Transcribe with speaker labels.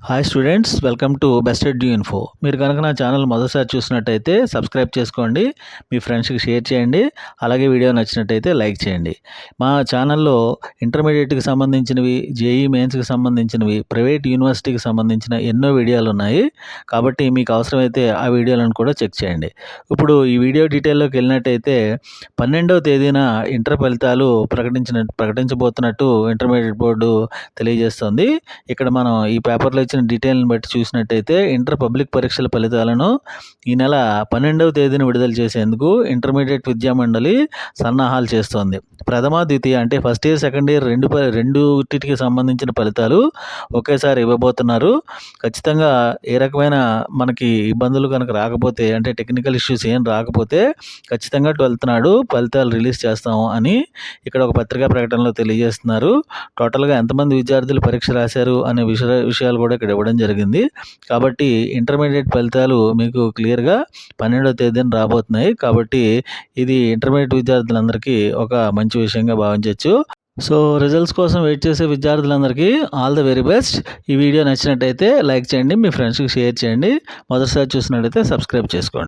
Speaker 1: Hi students, welcome to best edu info. మీరు కనుక నా ఛానల్ మొదటిసారి చూసినట్టయితే సబ్స్క్రైబ్ చేసుకోండి, మీ ఫ్రెండ్స్కి షేర్ చేయండి, అలాగే వీడియో నచ్చినట్టయితే లైక్ చేయండి. మా ఛానల్లో ఇంటర్మీడియట్కి సంబంధించినవి, జేఈ మెయిన్స్కి సంబంధించినవి, ప్రైవేట్ యూనివర్సిటీకి సంబంధించిన ఎన్నో వీడియోలు ఉన్నాయి. కాబట్టి మీకు అవసరమైతే ఆ వీడియోలను కూడా చెక్ చేయండి. ఇప్పుడు ఈ వీడియో డీటెయిల్లోకి వెళ్ళినట్టయితే 12వ తేదీన ఇంటర్ ఫలితాలు ప్రకటించబోతున్నట్టు ఇంటర్మీడియట్ బోర్డు తెలియజేస్తుంది. ఇక్కడ మనం ఈ పేపర్లో ఇచ్చిన డీటెయిల్ని బట్టి చూసినట్టయితే ఇంటర్ పబ్లిక్ పరీక్షల ఫలితాలను ఈ నెల 12వ తేదీన విడుదల చేసేందుకు ఇంటర్మీడియట్ విద్యామండలి సన్నాహాలు చేస్తోంది. ప్రథమ ద్వితీయ అంటే ఫస్ట్ ఇయర్ సెకండ్ ఇయర్ రెండుటికి సంబంధించిన ఫలితాలు ఒకేసారి ఇవ్వబోతున్నారు. ఖచ్చితంగా ఏ రకమైన మనకి ఇబ్బందులు కనుక రాకపోతే, అంటే టెక్నికల్ ఇష్యూస్ ఏం రాకపోతే ఖచ్చితంగా 12th నాడు ఫలితాలు రిలీజ్ చేస్తాము అని ఇక్కడ ఒక పత్రికా ప్రకటనలో తెలియజేస్తున్నారు. టోటల్గా ఎంతమంది విద్యార్థులు పరీక్ష రాశారు అనే విషయాలు కూడా ఇక్కడ ఇవ్వడం జరిగింది. కాబట్టి ఇంటర్మీడియట్ ఫలితాలు మీకు క్లియర్గా 12వ తేదీన రాబోతున్నాయి. కాబట్టి ఇది ఇంటర్మీడియట్ విద్యార్థులందరికీ ఒక మంచి విషయంగా భావించవచ్చు. సో రిజల్ట్స్ కోసం వెయిట్ చేసే విద్యార్థులందరికీ ఆల్ ద వెరీ బెస్ట్. ఈ వీడియో నచ్చినట్టయితే లైక్ చేయండి, మీ ఫ్రెండ్స్కి షేర్ చేయండి, మొదటిసారి చూసినట్టయితే సబ్స్క్రైబ్ చేసుకోండి.